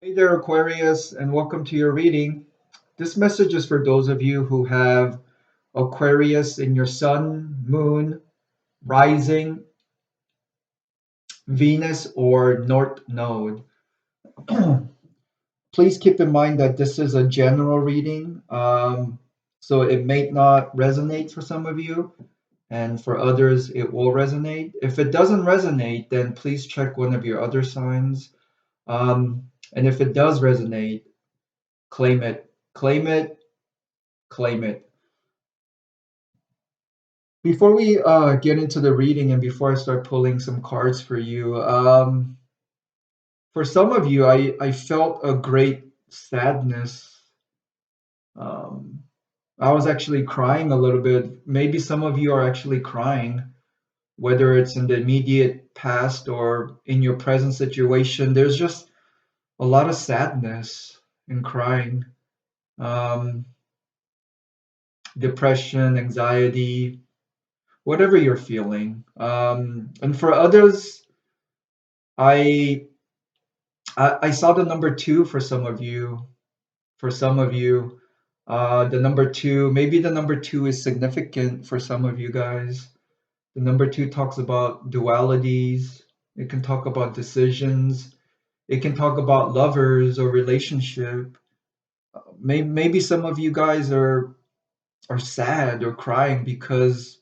Hey there, Aquarius, and welcome to your reading. This message is for those of you who have Aquarius in your sun, moon, rising, Venus, or North Node. Please keep in mind that this is a general reading, so it may not resonate for some of you, and for others, it will resonate. If it doesn't resonate, then please check one of your other signs. And if it does resonate, claim it, claim it, claim it. Before we get into the reading and before I start pulling some cards for you, for some of you, I felt a great sadness. Um, I was actually crying a little bit. Maybe some of you are actually crying, whether it's in the immediate past or in your present situation. There's just a lot of sadness and crying, um, depression, anxiety, whatever you're feeling. And for others, I I saw the number two for some of you. For some of you, the number two, maybe the number two is significant for some of you guys. The number two talks about dualities. It can talk about decisions. It can talk about lovers or relationship. Maybe some of you guys are sad or crying because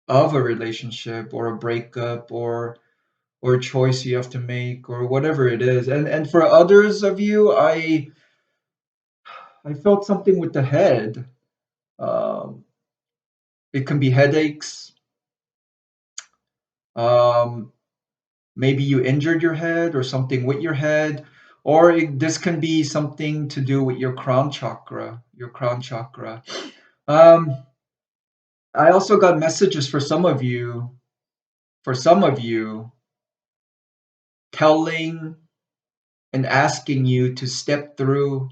of a relationship or a breakup or a choice you have to make or whatever it is. And for others of you, I felt something with the head. Um, it can be headaches. Um, Maybe you injured your head or something with your head, or this can be something to do with your crown chakra. Your crown chakra. Um, I also got messages for some of you. For some of you, telling and asking you to step through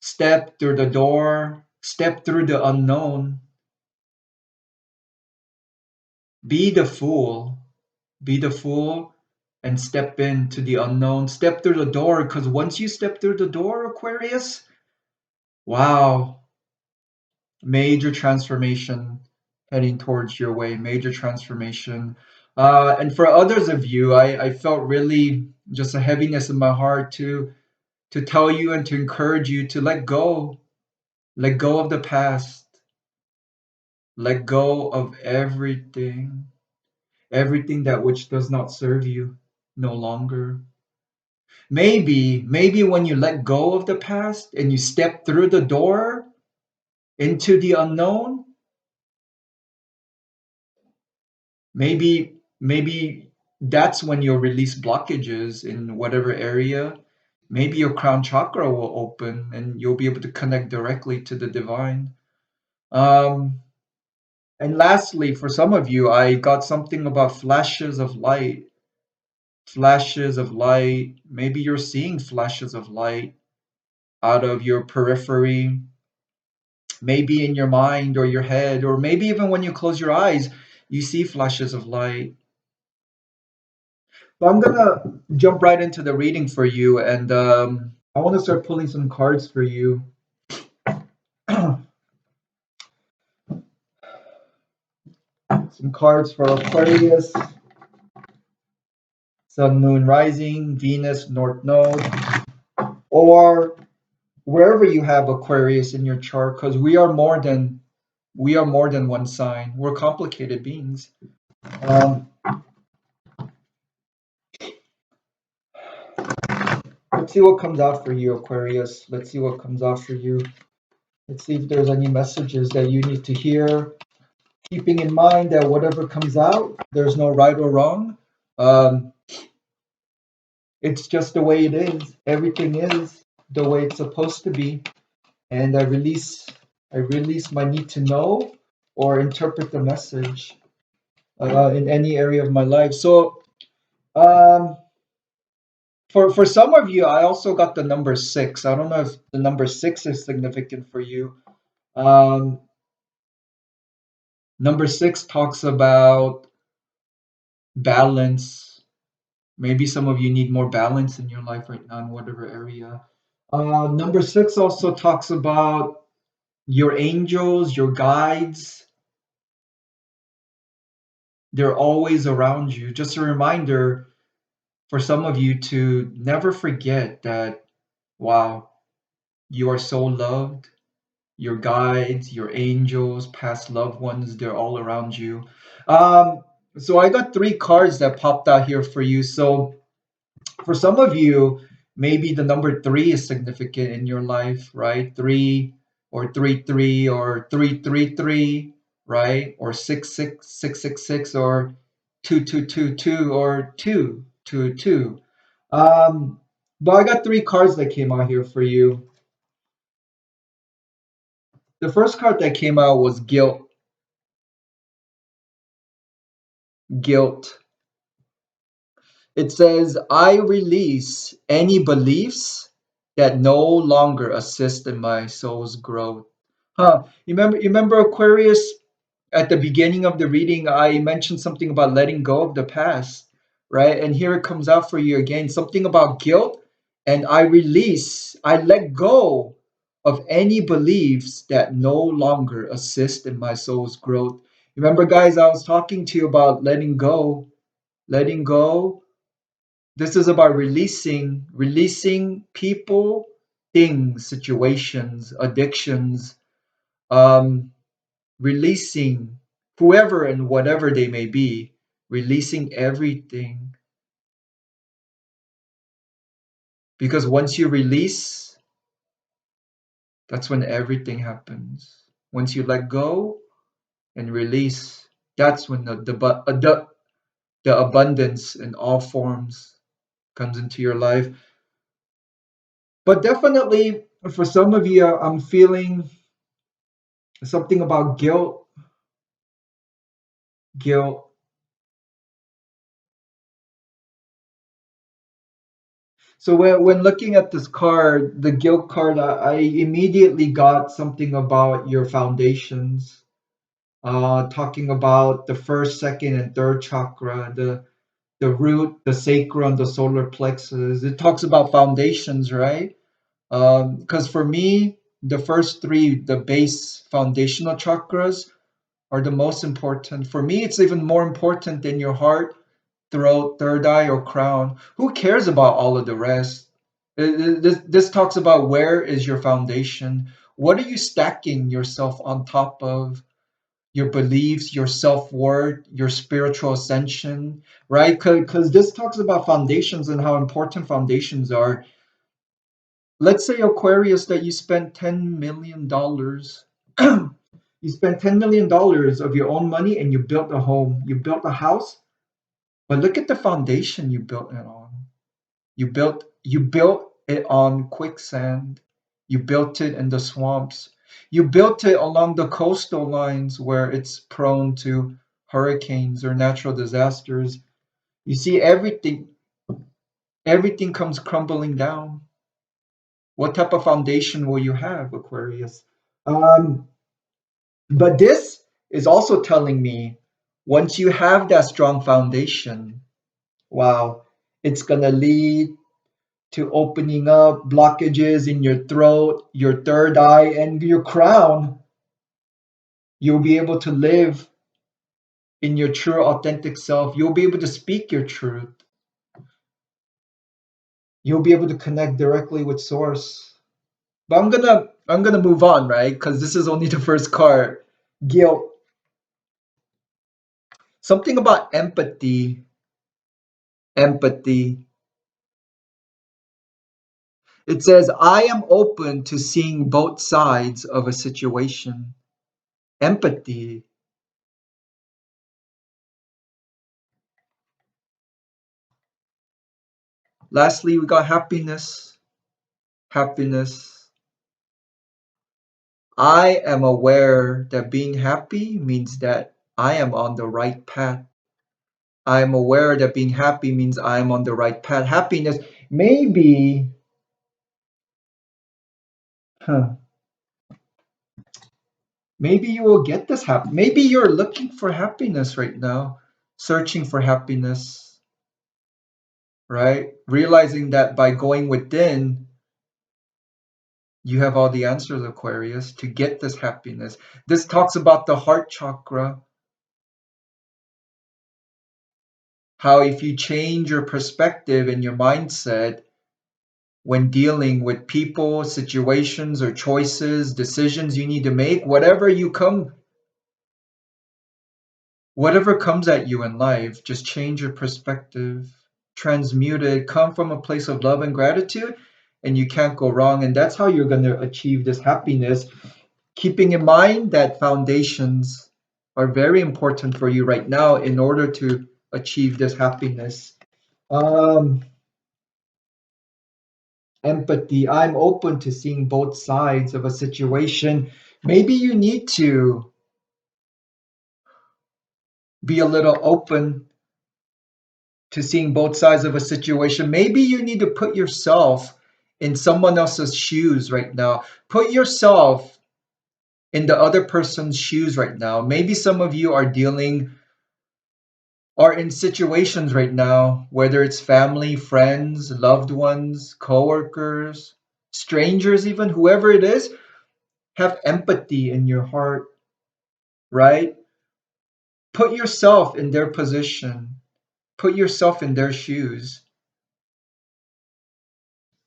the door, step through the unknown. Be the fool. Be the fool and step into the unknown. Step through the door because once you step through the door, Aquarius, wow, major transformation heading towards your way, major transformation. And for others of you, I felt really just a heaviness in my heart to tell you and to encourage you to let go of the past, let go of everything that which does not serve you no longer. Maybe when you let go of the past and you step through the door into the unknown, maybe that's when you'll release blockages in whatever area. Maybe your crown chakra will open and you'll be able to connect directly to the divine. Um, and lastly, for some of you, I got something about flashes of light. Flashes of light. Maybe you're seeing flashes of light out of your periphery, maybe in your mind or your head, or maybe even when you close your eyes, you see flashes of light. So I'm gonna jump right into the reading for you, and I want to start pulling some cards for you. Some cards for Aquarius, Sun, Moon, Rising, Venus, North Node, or wherever you have Aquarius in your chart, because we are more than one sign. We're complicated beings. Um, let's see what comes out for you, Aquarius. Let's see what comes out for you. Let's see if there's any messages that you need to hear. Keeping in mind that whatever comes out, there's no right or wrong. Um, it's just the way it is. Everything is the way it's supposed to be. And I release my need to know or interpret the message in any area of my life. So um, for some of you, I also got the number six. I don't know if the number six is significant for you. Um, Number six talks about balance, Maybe some of you need more balance in your life right now in whatever area. Number six also talks about your angels, your guides. They're always around you. Just a reminder for some of you to never forget that, wow, you are so loved. Your guides, your angels, past loved ones, they're all around you. Um, so I got three cards that popped out here for you. So for some of you, maybe the number three is significant in your life, right? Three or three or 333, right? Or 66666 or 2222 or 222. But I got three cards that came out here for you. The first card that came out was guilt. Guilt. It says, I release any beliefs that no longer assist in my soul's growth. Huh. You remember Aquarius, at the beginning of the reading, I mentioned something about letting go of the past, right? And here it comes out for you again, something about guilt. And I let go of any beliefs that no longer assist in my soul's growth. Remember, guys, I was talking to you about letting go. Letting go, this is about releasing people, things, situations, addictions, um, releasing whoever and whatever they may be, releasing everything. Because once you release, that's when everything happens. Once you let go and release, that's when the abundance in all forms comes into your life. But definitely, for some of you, I'm feeling something about guilt. Guilt. So when looking at this card, the guilt card, I immediately got something about your foundations, talking about the first, second, and third chakra, the root, the sacrum, the solar plexus. It talks about foundations, right? Because for me, the first three, the base foundational chakras, are the most important. For me, it's even more important than your heart, throat, third eye, or crown. Who cares about all of the rest? This talks about where is your foundation? What are you stacking yourself on top of? Your beliefs, your self worth, your spiritual ascension, right? Because this talks about foundations and how important foundations are. Let's say, Aquarius, that you spent $10 million. You spent $10 million of your own money and you built a home, you built a house, but look at the foundation you built it on. You built it on quicksand. You built it in the swamps. You built it along the coastal lines where it's prone to hurricanes or natural disasters. You see, everything comes crumbling down. What type of foundation will you have, Aquarius? Um, but this is also telling me, once you have that strong foundation, wow, it's gonna lead to opening up blockages in your throat, your third eye, and your crown. You'll be able to live in your true, authentic self. You'll be able to speak your truth. You'll be able to connect directly with Source. But I'm gonna move on, right? Because this is only the first card. Guilt. Something about empathy. Empathy. It says, I am open to seeing both sides of a situation. Empathy. Lastly, we got happiness. Happiness. I am aware that being happy means that I am on the right path. I am aware that being happy means I am on the right path. Happiness, maybe, huh, maybe you will get this happy. Maybe you're looking for happiness right now, searching for happiness. right? Realizing that by going within, you have all the answers, Aquarius, to get this happiness. This talks about the heart chakra, how if you change your perspective and your mindset when dealing with people, situations, or choices, decisions you need to make, whatever comes at you in life, just change your perspective, transmute it, come from a place of love and gratitude, and you can't go wrong. And that's how you're going to achieve this happiness, keeping in mind that foundations are very important for you right now in order to achieve this happiness. Um, Empathy. I'm open to seeing both sides of a situation. Maybe you need to be a little open to seeing both sides of a situation. Maybe you need to put yourself in someone else's shoes right now. Put yourself in the other person's shoes right now. Maybe some of you are in situations right now, whether it's family, friends, loved ones, coworkers, strangers, even whoever it is, have empathy in your heart, right? Put yourself in their position, put yourself in their shoes.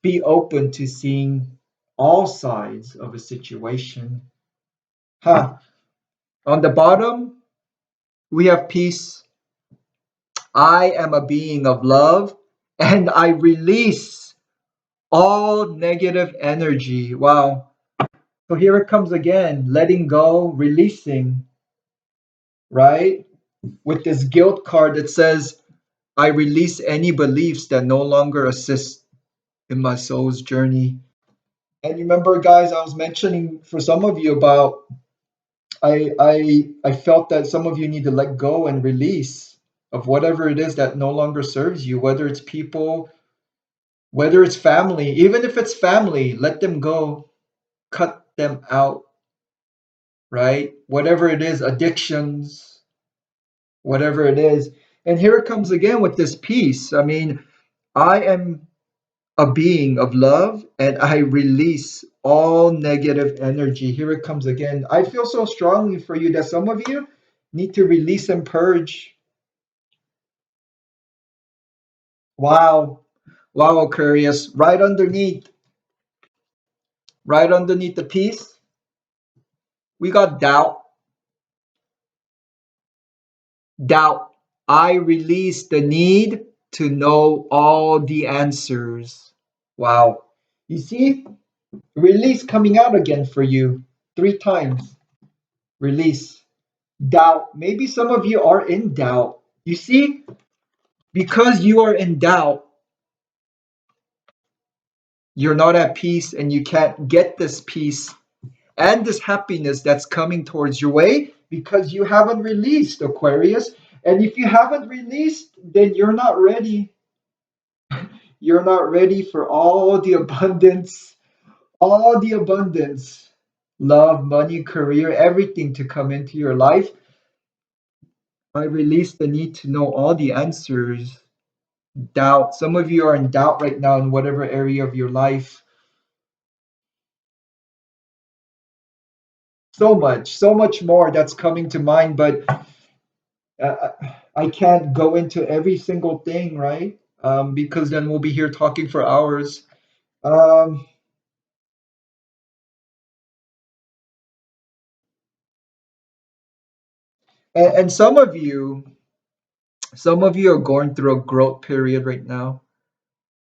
Be open to seeing all sides of a situation. Huh. On the bottom, we have peace. I am a being of love and I release all negative energy. Wow. So here it comes again, letting go, releasing, right? With this guilt card that says, I release any beliefs that no longer assist in my soul's journey. And remember, guys, I was mentioning for some of you about I felt that some of you need to let go and release of whatever it is that no longer serves you, whether it's people, whether it's family, even if it's family, let them go, cut them out, right? Whatever it is, addictions, whatever it is. And here it comes again with this peace. I mean, I am a being of love and I release all negative energy. Here it comes again. I feel so strongly for you that some of you need to release and purge. Wow. Wow, Aquarius. Right underneath the peace, we got doubt. Doubt. I release the need to know all the answers. Wow. You see, release coming out again for you 3 times. Release. Doubt. Maybe some of you are in doubt. You see, because you are in doubt, you're not at peace and you can't get this peace and this happiness that's coming towards your way because you haven't released, Aquarius. And if you haven't released, then you're not ready. You're not ready for all the abundance, love, money, career, everything to come into your life. I release the need to know all the answers. Doubt. Some of you are in doubt right now in whatever area of your life. So much more that's coming to mind, but uh, I can't go into every single thing, right? Because then we'll be here talking for hours. Um, and some of you are going through a growth period right now.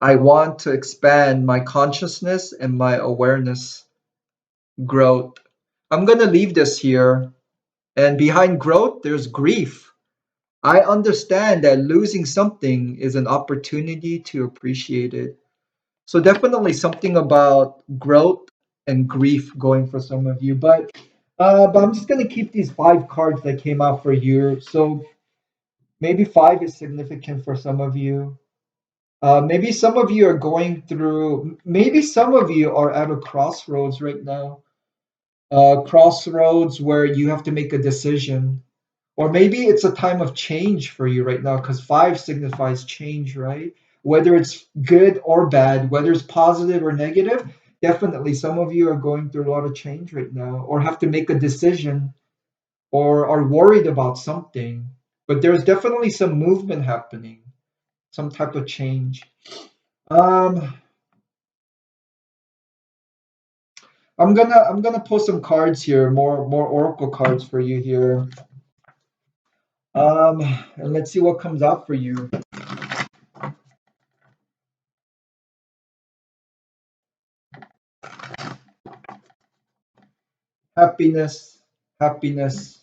I want to expand my consciousness and my awareness. Growth. I'm gonna leave this here. And behind growth, there's grief. I understand that losing something is an opportunity to appreciate it. So definitely something about growth and grief going for some of you. But I'm just gonna keep these 5 cards that came out for you. So maybe 5 is significant for some of you. Maybe some of you are going through. Maybe some of you are at a crossroads right now. Crossroads where you have to make a decision. Or maybe it's a time of change for you right now because 5 signifies change, right? whether it's good or bad, whether it's positive or negative. Definitely, some of you are going through a lot of change right now, or have to make a decision, or are worried about something. But there's definitely some movement happening, some type of change. Um, I'm gonna pull some cards here, more oracle cards for you here. Um, and let's see what comes out for you. Happiness, happiness.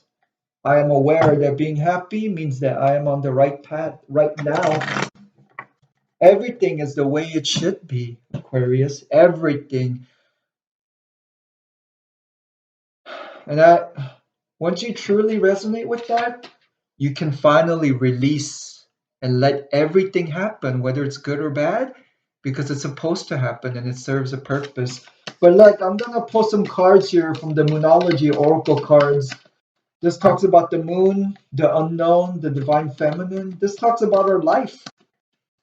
I am aware that being happy means that I am on the right path right now. Everything is the way it should be, Aquarius. Everything. And once you truly resonate with that, you can finally release and let everything happen, whether it's good or bad, because it's supposed to happen and it serves a purpose. But look, I'm gonna pull some cards here from the Moonology Oracle cards. This talks about the moon, the unknown, the divine feminine. This talks about our life,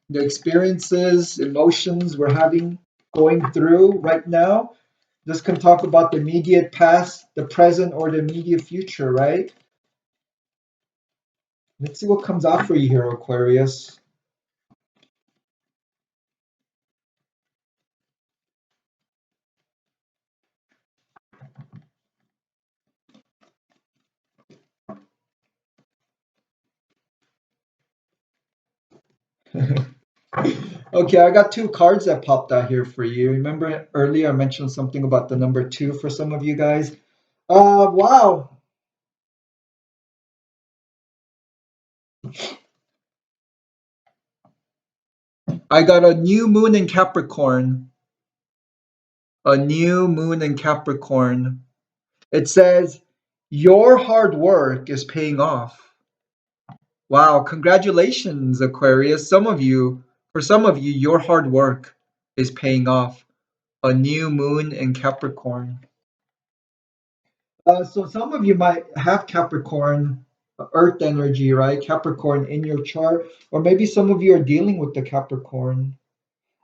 the experiences, emotions we're having, going through right now. This can talk about the immediate past, the present, or the immediate future, right? Let's see what comes out for you here, Aquarius. Okay, I got two cards that popped out here for you. Remember earlier I mentioned something about the number two for some of you guys? Wow. I got a new moon in Capricorn. A new moon in Capricorn. It says, your hard work is paying off. Wow, congratulations, Aquarius. For some of you, your hard work is paying off. A new moon in Capricorn. So some of you might have Capricorn, Earth energy, right? Capricorn in your chart, or maybe some of you are dealing with the Capricorn.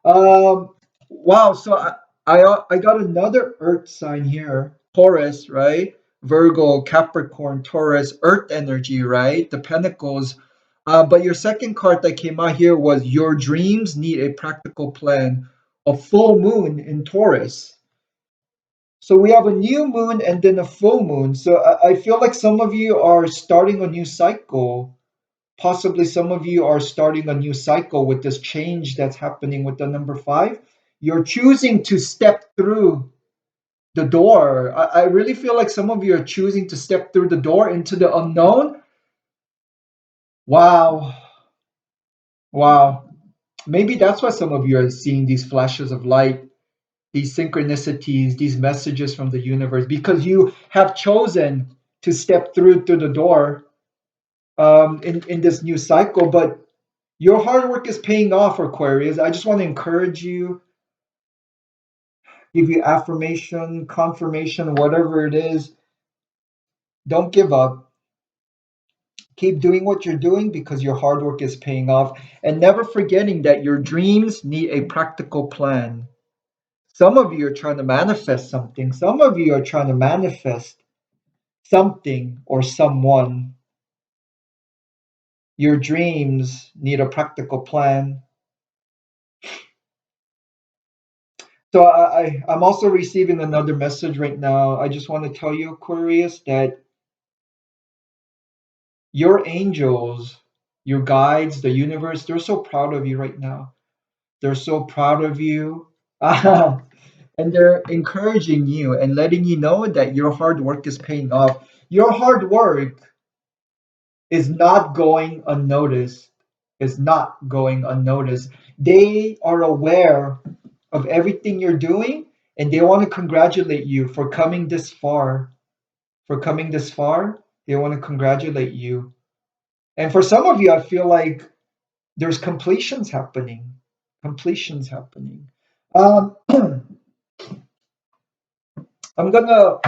Um, wow. So I got another Earth sign here, Taurus, right? Virgo, Capricorn, Taurus, Earth energy, right? The Pentacles. But your second card that came out here was your dreams need a practical plan. A full moon in Taurus. So we have a new moon and then a full moon. So I feel like some of you are starting a new cycle. Possibly some of you are starting a new cycle with this change that's happening with the number five. You're choosing to step through the door. I really feel like some of you are choosing to step through the door into the unknown. Wow. Wow. Maybe that's why some of you are seeing these flashes of light, these synchronicities, these messages from the universe, because you have chosen to step through the door in this new cycle. But your hard work is paying off, Aquarius. I just want to encourage you, give you affirmation, confirmation, whatever it is. Don't give up. Keep doing what you're doing because your hard work is paying off. And never forgetting that your dreams need a practical plan. Some of you are trying to manifest something. Some of you are trying to manifest something or someone. Your dreams need a practical plan. So I'm also receiving another message right now. I just want to tell you, Aquarius, that your angels, your guides, the universe, they're so proud of you right now. They're so proud of you. And they're encouraging you and letting you know that your hard work is paying off. Your hard work is not going unnoticed. Is not going unnoticed. They are aware of everything you're doing and they want to congratulate you for coming this far. For coming this far, they want to congratulate you. And for some of you, I feel like there's completions happening. Completions happening. I'm gonna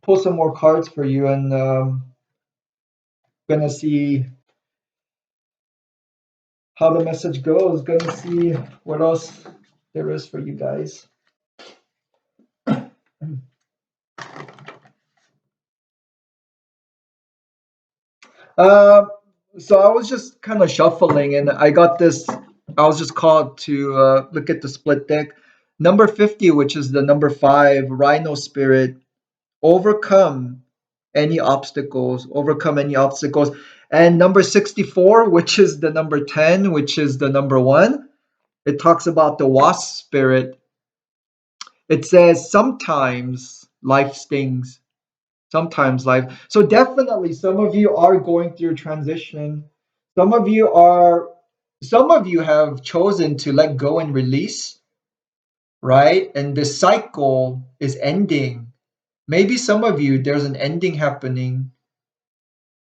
pull some more cards for you, and gonna see how the message goes. Gonna see what else there is for you guys. Um, so I was just kind of shuffling, and I got this. I was just called to look at the split deck. Number 50, which is the number 5, Rhino Spirit, overcome any obstacles, overcome any obstacles. And number 64, which is the number 10, which is the number 1, it talks about the Wasp Spirit. It says, sometimes life stings. Sometimes life. So definitely some of you are going through transition. Some of you are some of you have chosen to let go and release, right? And the cycle is ending. Maybe some of you there's an ending happening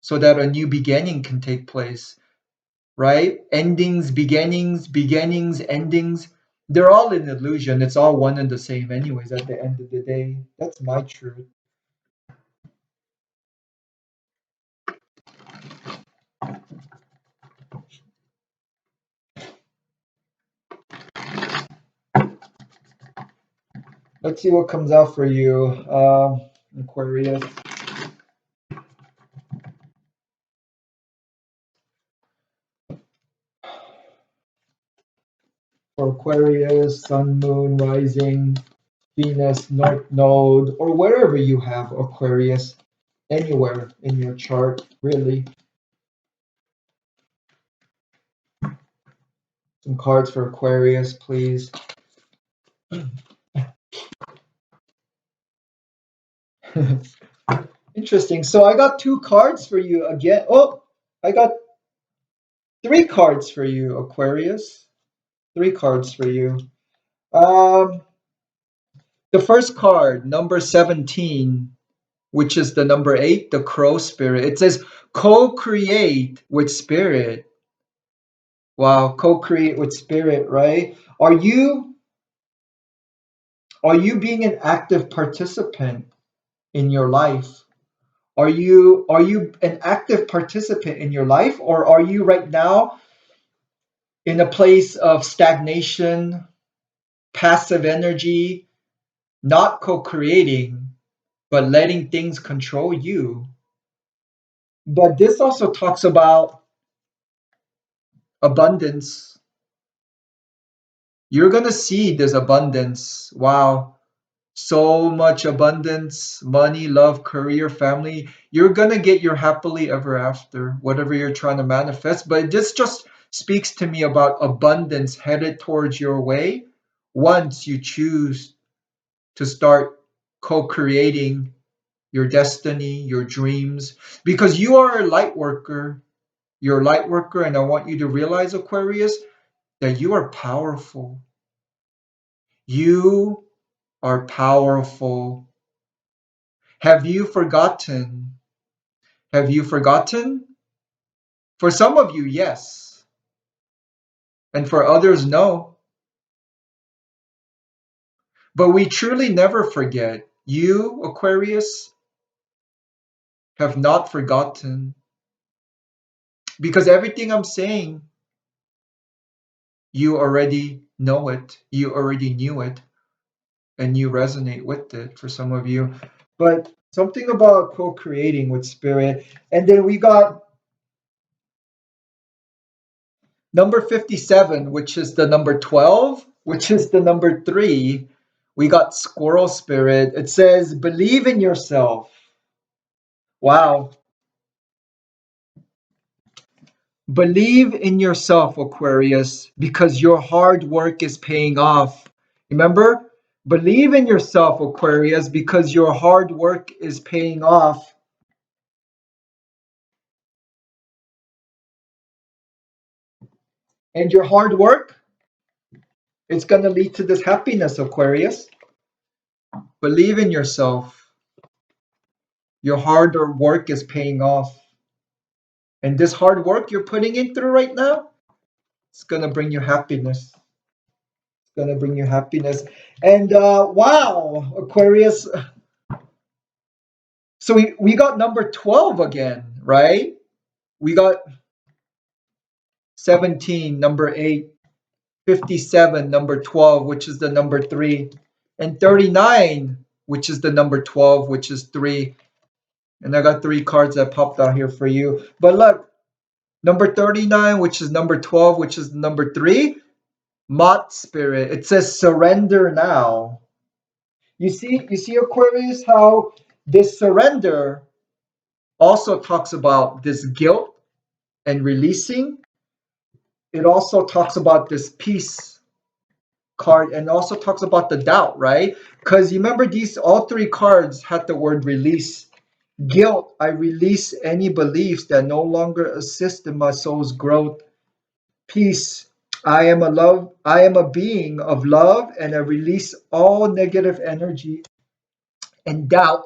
so that a new beginning can take place, right? Endings, beginnings, beginnings, endings. They're all an illusion. It's all one and the same anyways at the end of the day. That's my truth. Let's see what comes out for you, Aquarius. For Aquarius, Sun, Moon, Rising, Venus, North Node, or wherever you have Aquarius, anywhere in your chart, really. Some cards for Aquarius, please. Interesting. So I got 2 cards for you again. Oh, I got 3 cards for you, Aquarius. 3 cards for you. Um, the first card, number 17, which is the number 8, the Crow Spirit. It says co-create with Spirit. Wow, co-create with Spirit, right? Are you being an active participant in your life? Are you an active participant in your life, or are you right now in a place of stagnation, passive energy, not co-creating, but letting things control you? But this also talks about abundance. You're going to see this abundance. Wow. So much abundance, money, love, career, family. You're going to get your happily ever after, whatever you're trying to manifest. But this just speaks to me about abundance headed towards your way once you choose to start co creating your destiny, your dreams, because you are a light worker. You're a light worker, and I want you to realize, Aquarius, that you are powerful. You are powerful. Have you forgotten? Have you forgotten? For some of you, yes. And for others, no. But we truly never forget. You, Aquarius, have not forgotten. Because everything I'm saying, you already know it. You already knew it. And you resonate with it for some of you. But something about co creating with Spirit. And then we got number 57, which is the number 12, which is the number 3. We got Squirrel Spirit. It says, believe in yourself. Wow. Believe in yourself, Aquarius, because your hard work is paying off. Remember? Believe in yourself, Aquarius, because your hard work is paying off. And your hard work, it's going to lead to this happiness, Aquarius. Believe in yourself. Your hard work is paying off. And this hard work you're putting in through right now, it's going to bring you happiness. It's going to bring you happiness. And wow, Aquarius. So we got number 12 again, right? We got 17, number 8, 57, number 12, which is the number 3, and 39, which is the number 12, which is 3. And I got 3 cards that popped out here for you. But look, number 39, which is number 12, which is number 3, Mott Spirit. It says surrender now. You see, Aquarius, how this surrender also talks about this guilt and releasing. It also talks about this peace card and also talks about the doubt, right? Because you remember these all 3 cards had the word release. Guilt, I release any beliefs that no longer assist in my soul's growth. Peace, I am a being of love and I release all negative energy. And doubt,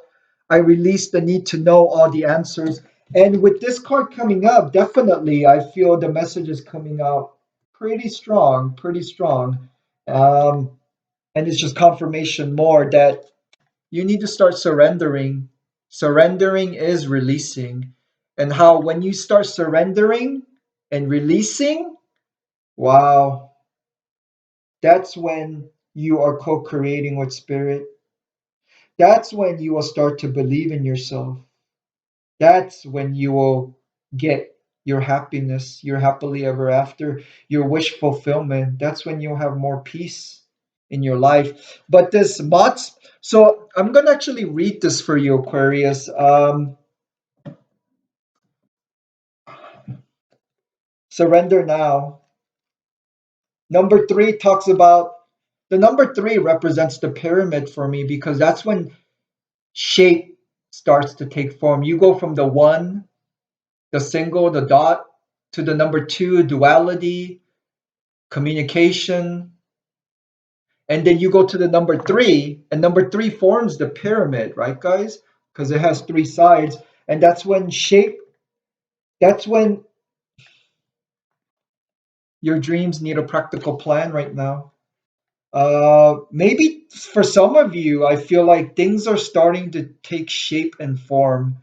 I release the need to know all the answers. And with this card coming up, definitely I feel the message is coming out pretty strong, pretty strong. Um, and it's just confirmation more that you need to start surrendering. Surrendering is releasing. And how when you start surrendering and releasing, wow, that's when you are co creating with spirit. That's when you will start to believe in yourself. That's when you will get your happiness, your happily ever after, your wish fulfillment. That's when you'll have more peace in your life. But this mods, so I'm gonna actually read this for you, Aquarius. Surrender now. Number 3 talks about the number 3 represents the pyramid for me because that's when shape starts to take form. You go from the one, the single, the dot, to the number 2, duality, communication, and then you go to the number 3, and number 3 forms the pyramid, right, guys? Because it has 3 sides, and that's when shape, that's when your dreams need a practical plan right now. Maybe for some of you, I feel like things are starting to take shape and form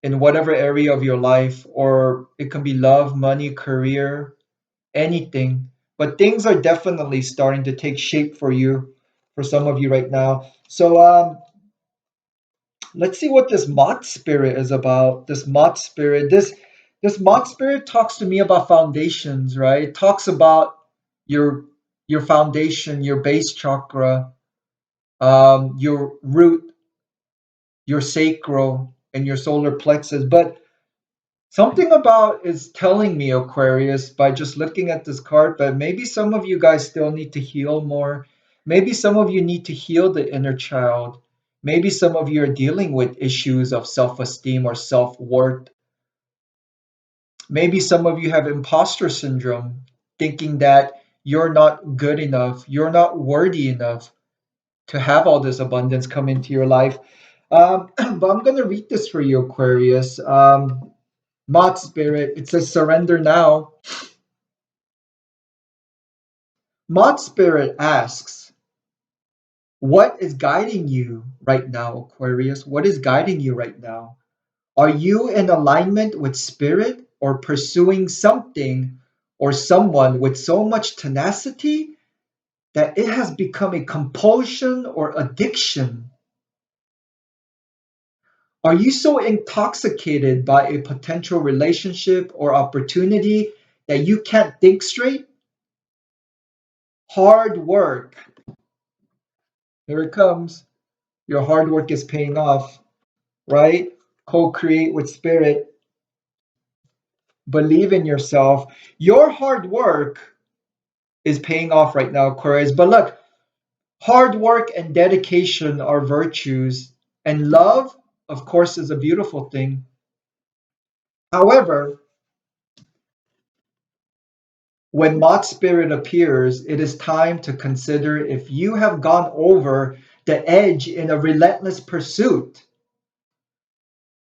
in whatever area of your life, or it can be love, money, career, anything. But things are definitely starting to take shape for you, for some of you right now. So let's see what this Mott spirit is about. This Mott spirit, this Mott spirit talks to me about foundations, right? It talks about your your foundation, your base chakra, your root, your sacral, and your solar plexus. But something about is telling me, Aquarius, by just looking at this card, but maybe some of you guys still need to heal more. Maybe some of you need to heal the inner child. Maybe some of you are dealing with issues of self esteem or self worth. Maybe some of you have imposter syndrome, thinking that you're not good enough, you're not worthy enough to have all this abundance come into your life. But I'm going to read this for you, Aquarius. Mott Spirit, it says surrender now. Mott Spirit asks, what is guiding you right now, Aquarius? What is guiding you right now? Are you in alignment with spirit or pursuing something or someone with so much tenacity that it has become a compulsion or addiction? Are you so intoxicated by a potential relationship or opportunity that you can't think straight? Hard work. Here it comes. Your hard work is paying off, right? Co create with spirit. Believe in yourself. Your hard work is paying off right now, Aquarius. But look, hard work and dedication are virtues, and love, of course, is a beautiful thing. However, when Mott Spirit appears, it is time to consider if you have gone over the edge in a relentless pursuit.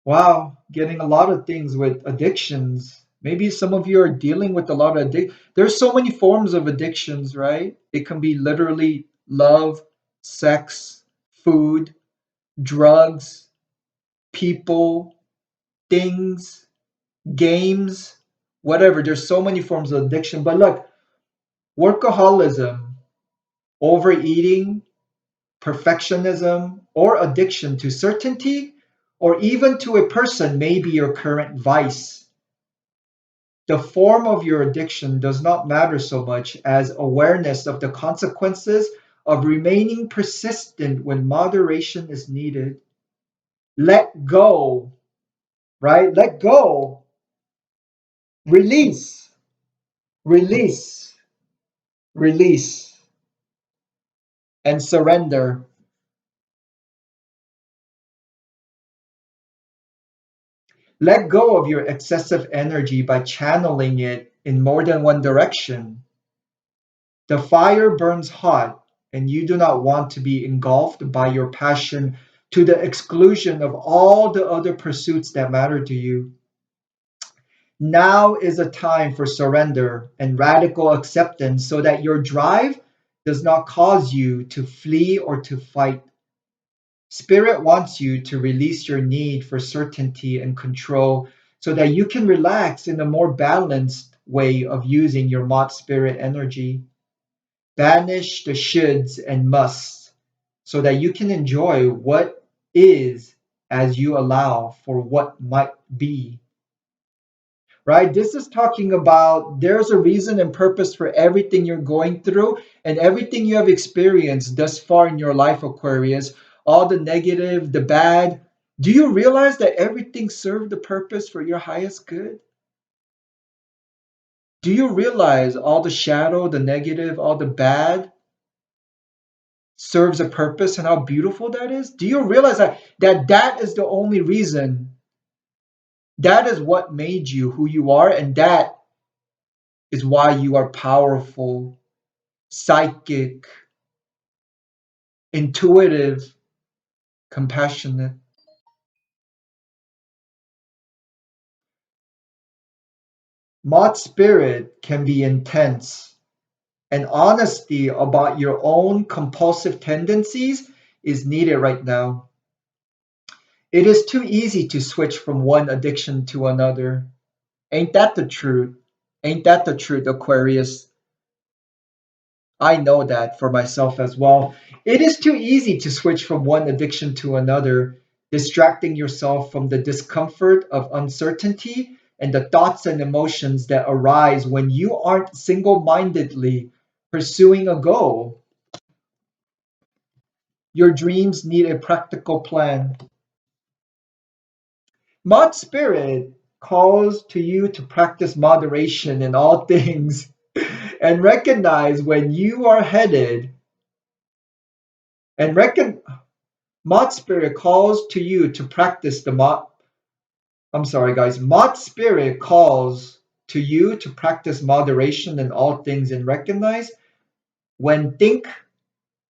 Wow, getting a lot of things with addictions. Maybe some of you are dealing with a lot of There's so many forms of addictions, right? It can be literally love, sex, food, drugs, people, things, games. whatever. There's so many forms of addiction. But look, workaholism, overeating, perfectionism, or addiction to certainty, or even to a person may be your current vice. The form of your addiction does not matter so much as awareness of the consequences of remaining persistent when moderation is needed. Let go, right? Let go, release, release, release, and surrender. Let go of your excessive energy by channeling it in more than one direction. The fire burns hot, and you do not want to be engulfed by your passion to the exclusion of all the other pursuits that matter to you. Now is a time for surrender and radical acceptance so that your drive does not cause you to flee or to fight. Spirit wants you to release your need for certainty and control so that you can relax in a more balanced way of using your Mott spirit energy. Banish the shoulds and musts so that you can enjoy what is as you allow for what might be. Right? This is talking about there's a reason and purpose for everything you're going through and everything you have experienced thus far in your life, Aquarius. All the negative, the bad. Do you realize that everything served the purpose for your highest good? Do you realize all the shadow, the negative, all the bad serves a purpose and how beautiful that is? Do you realize that is the only reason? That is what made you who you are, and that is why you are powerful, psychic, intuitive, compassionate. Mod spirit can be intense, and honesty about your own compulsive tendencies is needed right now. It is too easy to switch from one addiction to another. Ain't that the truth? Ain't that the truth, Aquarius? I know that for myself as well. It is too easy to switch from one addiction to another, distracting yourself from the discomfort of uncertainty and the thoughts and emotions that arise when you aren't single mindedly pursuing a goal. Your dreams need a practical plan. Mod Spirit calls to you to practice moderation in all things and recognize when you are headed and reckon Mod Spirit calls to you to practice the mod. I'm sorry, guys. Mod Spirit calls to you to practice moderation in all things and recognize when think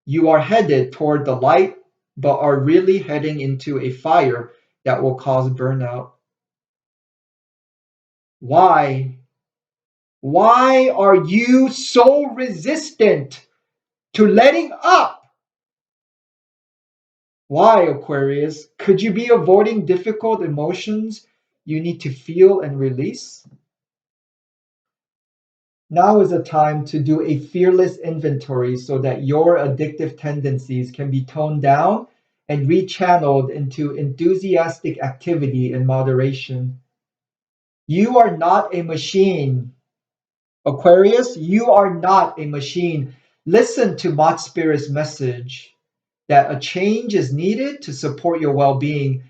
you are headed toward the light, but are really heading into a fire that will cause burnout. Why? Why are you so resistant to letting up? Why, Aquarius? Could you be avoiding difficult emotions you need to feel and release? Now is a time to do a fearless inventory so that your addictive tendencies can be toned down and rechanneled into enthusiastic activity in moderation. You are not a machine. Aquarius, you are not a machine. Listen to Mott Spirit's message that a change is needed to support your well being.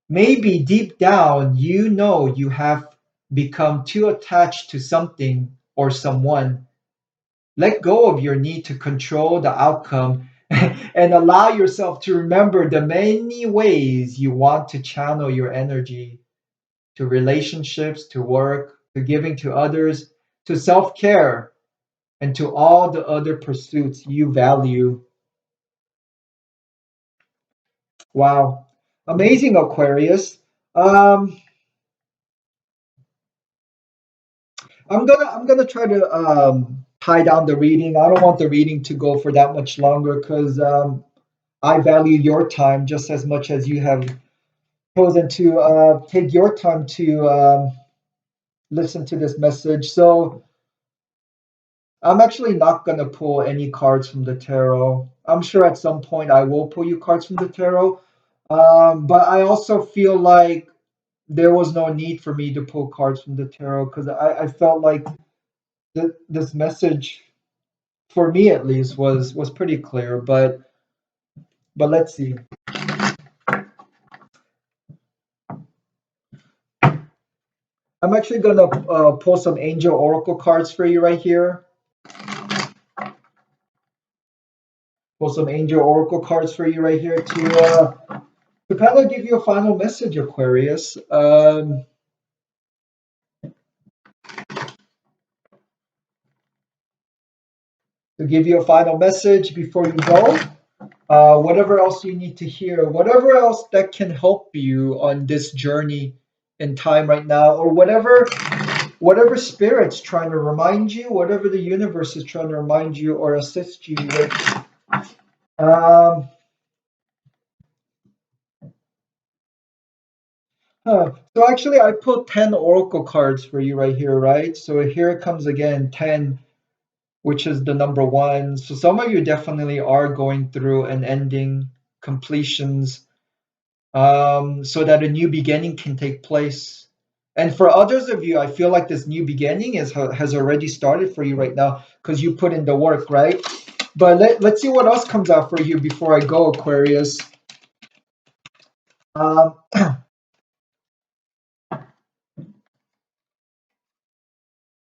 Maybe deep down, you know you have become too attached to something or someone. Let go of your need to control the outcome and allow yourself to remember the many ways you want to channel your energy to relationships, to work, to giving to others, to self care, and to all the other pursuits you value. Wow. Amazing, Aquarius. Um, I'm gonna try to tie down the reading. I don't want the reading to go for that much longer because I value your time just as much as you have chosen to take your time to listen to this message. So I'm actually not gonna pull any cards from the tarot. I'm sure at some point I will pull you cards from the tarot. But I also feel like there was no need for me to pull cards from the tarot because I felt like this message, for me at least, was pretty clear. But let's see. I'm actually gonna pull some Angel Oracle cards for you right here. Pull some Angel Oracle cards for you right here to kind of give you a final message, Aquarius. To give you a final message before you go. Whatever else you need to hear, whatever else that can help you on this journey in time right now, or whatever spirit's trying to remind you, whatever the universe is trying to remind you or assist you with. Um, So actually, I put 10 oracle cards for you right here, right? So here it comes again, 10, which is the number one. So some of you definitely are going through an ending, completions, so that a new beginning can take place. And for others of you, I feel like this new beginning has already started for you right now because you put in the work, right? But let's see what else comes out for you before I go, Aquarius. Um,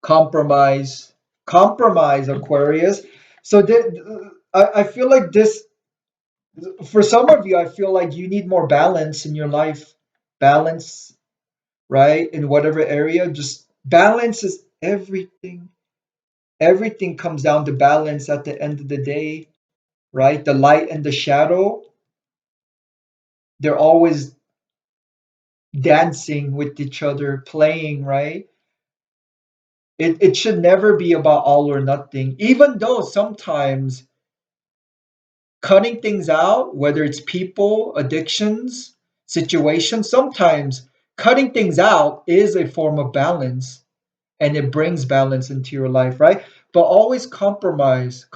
compromise, compromise, Aquarius. So I feel like this, for some of you, I feel like you need more balance in your life. Balance, right? In whatever area, just balance is everything. Everything comes down to balance at the end of the day, right? The light and the shadow, they're always dancing with each other, playing, right? It should never be about all or nothing, even though sometimes cutting things out, whether it's people, addictions, situations, sometimes cutting things out is a form of balance and it brings balance into your life, right? But always compromise,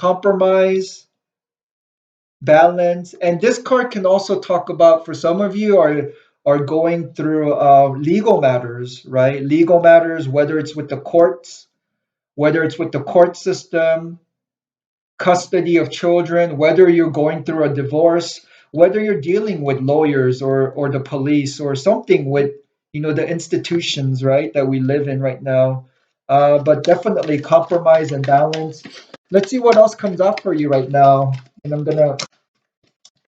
balance. And this card can also talk about, for some of you are going through legal matters, right? Legal matters, whether it's with the courts, whether it's with the court system, custody of children, whether you're going through a divorce, whether you're dealing with lawyers or the police or something with the institutions, right, that we live in right now. But definitely compromise and balance. Let's see what else comes up for you right now, and I'm gonna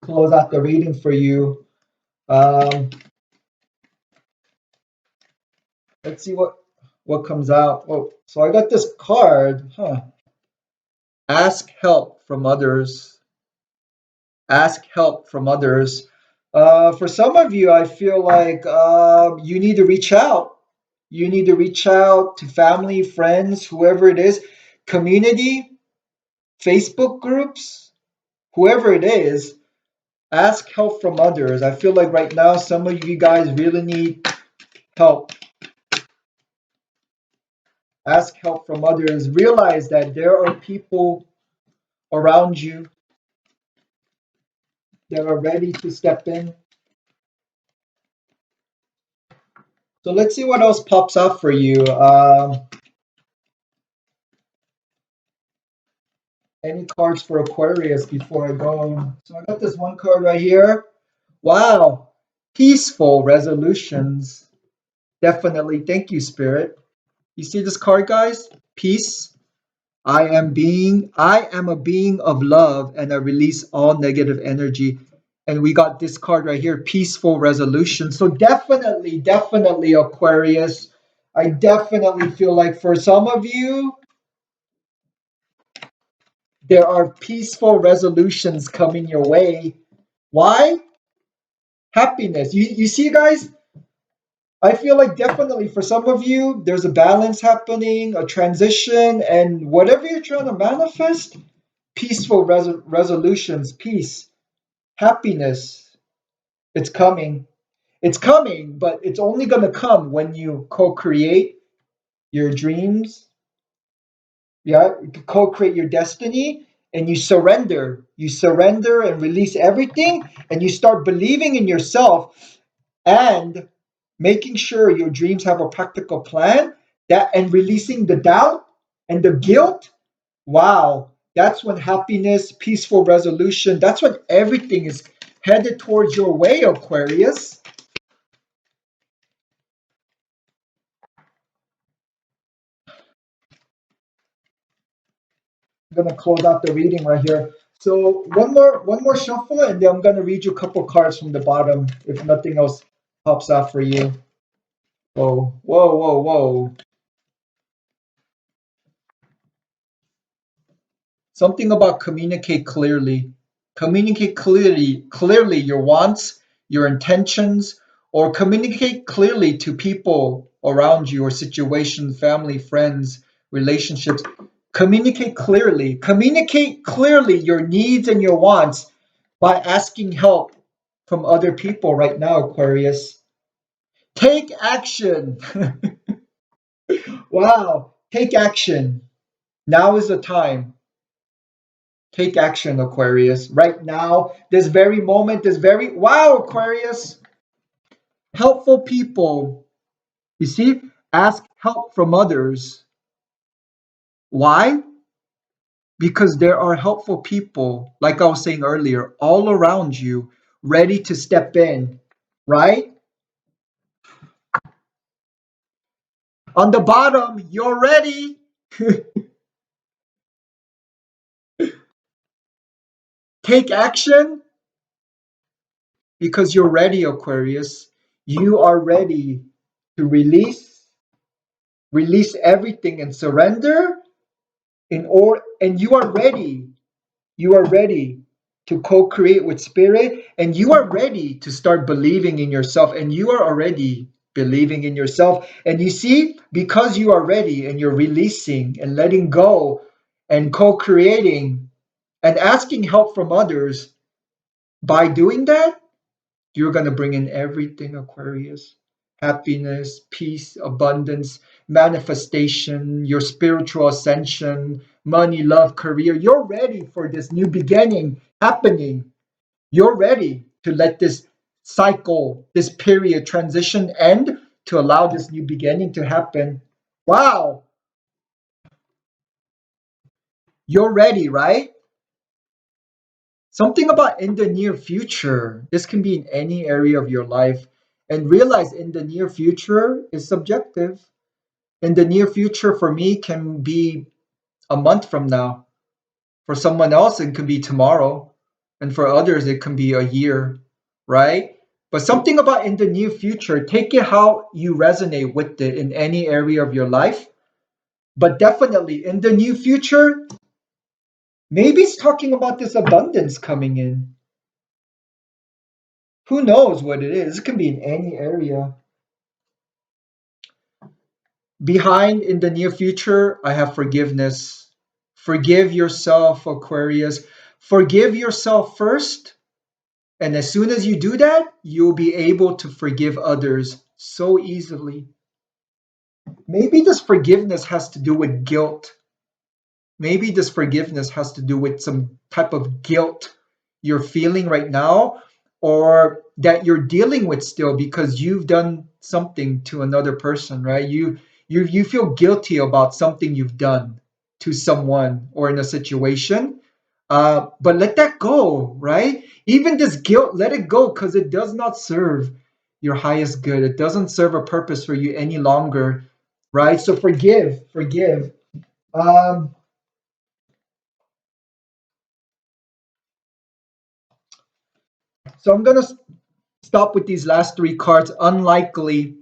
close out the reading for you. Um, let's see what comes out. Oh, so I got this card. Huh. Ask help from others. Ask help from others. For some of you, I feel like you need to reach out. You need to reach out to family, friends, whoever it is, community, Facebook groups, whoever it is. Ask help from others. I feel like right now, some of you guys really need help. Ask help from others. Realize that there are people around you that are ready to step in. So let's see what else pops up for you. Any cards for Aquarius before I go? So I got this one card right here. Wow. Peaceful resolutions. Definitely. Thank you, Spirit. You see this card, guys? Peace. I am a being of love and I release all negative energy. And we got this card right here, peaceful resolution. So definitely Aquarius. I definitely feel like for some of you, there are peaceful resolutions coming your way. Why? Happiness. You see, guys, I feel like definitely for some of you, there's a balance happening, a transition, and whatever you're trying to manifest, peaceful resolutions, peace, happiness, it's coming. It's coming, but it's only going to come when you co create, your dreams. Yeah, you co-create your destiny, and you surrender and release everything, and you start believing in yourself and making sure your dreams have a practical plan, that and releasing the doubt and the guilt. Wow, that's when happiness, peaceful resolution, that's when everything is headed towards your way, Aquarius. I'm gonna close out the reading right here. So one more shuffle, and then I'm gonna read you a couple cards from the bottom if nothing else pops out for you. Whoa, whoa, whoa, whoa. Something about communicate clearly. Communicate clearly your wants, your intentions, or communicate clearly to people around you or situations, family, friends, relationships. Communicate clearly. Communicate clearly your needs and your wants by asking help from other people right now, Aquarius. Take action. Wow, take action. Now is the time. Take action, Aquarius. Right now, this very moment, this very, wow, Aquarius. Helpful people. You see, ask help from others. Why? Because there are helpful people, like I was saying earlier, all around you, ready to step in, right? On the bottom, you're ready. Take action because you're ready, Aquarius. You are ready to release everything and surrender and you are ready to co-create with spirit, and you are ready to start believing in yourself, and you are already believing in yourself. And you see, because you are ready and you're releasing and letting go and co-creating and asking help from others, by doing that you're going to bring in everything, Aquarius. Happiness, peace, abundance, manifestation, your spiritual ascension, money, love, career. You're ready for this new beginning happening. You're ready to let this cycle, this period transition end to allow this new beginning to happen. Wow, you're ready, right? Something about in the near future. This can be in any area of your life. And realize in the near future is subjective. In the near future for me can be a month from now. For someone else, it could be tomorrow. And for others, it can be a year, right? But something about in the near future, take it how you resonate with it in any area of your life. But definitely in the near future, maybe it's talking about this abundance coming in. Who knows what it is? It can be in any area. Behind in the near future, I have forgiveness. Forgive yourself, Aquarius. Forgive yourself first. And as soon as you do that, you'll be able to forgive others so easily. Maybe this forgiveness has to do with guilt. Maybe this forgiveness has to do with some type of guilt you're feeling right now, or that you're dealing with still because you've done something to another person, right? You feel guilty about something you've done to someone or in a situation. But let that go, right? Even this guilt, let it go because it does not serve your highest good. It doesn't serve a purpose for you any longer, right? So forgive. Um, so I'm gonna stop with these last three cards. Unlikely.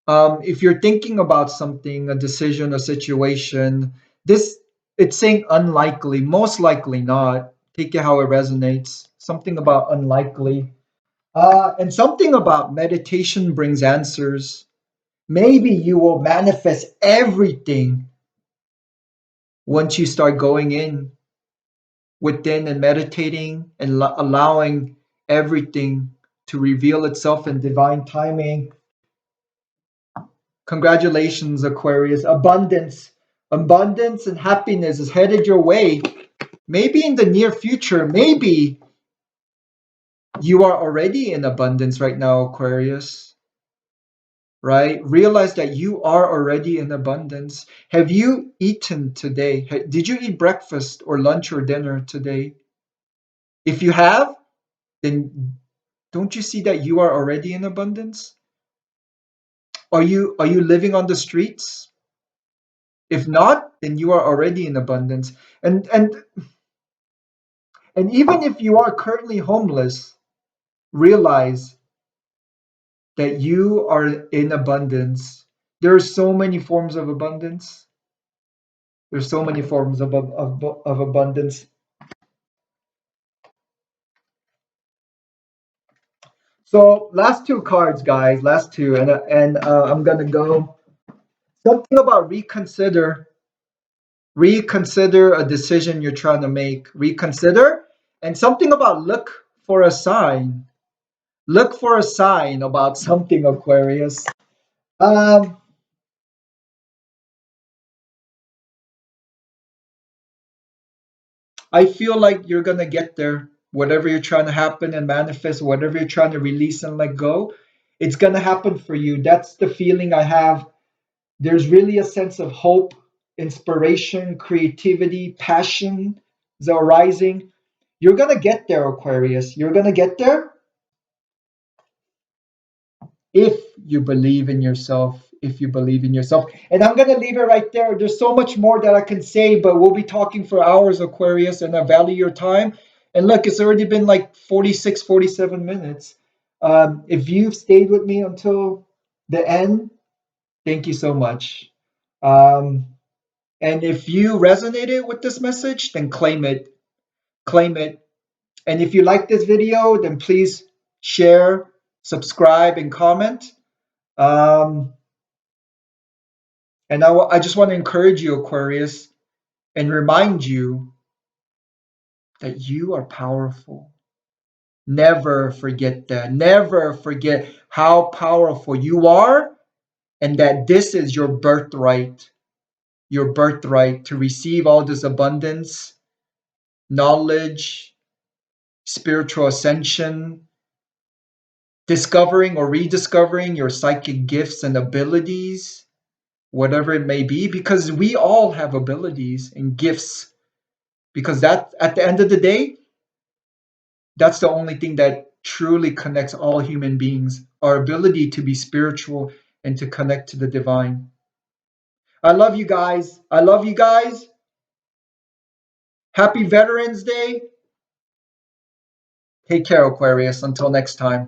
If you're thinking about something, a decision, a situation, this it's saying unlikely, most likely not. Take it how it resonates. Something about unlikely. And something about meditation brings answers. Maybe you will manifest everything once you start going in within and meditating and allowing everything to reveal itself in divine timing. Congratulations, Aquarius. Abundance and happiness is headed your way. Maybe in the near future, maybe you are already in abundance right now, Aquarius. Right? Realize that you are already in abundance. Have you eaten today? Did you eat breakfast or lunch or dinner today? If you have, then don't you see that you are already in abundance? Are you living on the streets? If not, then you are already in abundance. And and and even if you are currently homeless, realize that you are in abundance. There are so many forms of abundance. There's so many forms of abundance. So last two cards, guys. Last two, and I'm gonna go something about reconsider. Reconsider a decision you're trying to make. Reconsider, and something about look for a sign. Look for a sign about something, Aquarius. Um, I feel like you're gonna get there. Whatever you're trying to happen and manifest, whatever you're trying to release and let go, it's gonna happen for you. That's the feeling I have. There's really a sense of hope, inspiration, creativity, passion is arising. You're gonna get there, Aquarius. You're gonna get there if you believe in yourself. If you believe in yourself. And I'm gonna leave it right there. There's so much more that I can say, but we'll be talking for hours, Aquarius, and I value your time. And look, it's already been like 46, 47 minutes. If you've stayed with me until the end, thank you so much. Um, And if you resonated with this message, then claim it. Claim it. And if you like this video, then please share, subscribe, and comment. Um, and I just want to encourage you, Aquarius, and remind you that you are powerful. Never forget that. Never forget how powerful you are, and that this is your birthright to receive all this abundance, knowledge, spiritual ascension, discovering or rediscovering your psychic gifts and abilities, whatever it may be, because we all have abilities and gifts. Because that, at the end of the day, that's the only thing that truly connects all human beings, our ability to be spiritual and to connect to the divine. I love you guys. I love you guys. Happy Veterans Day. Take care, Aquarius. Until next time.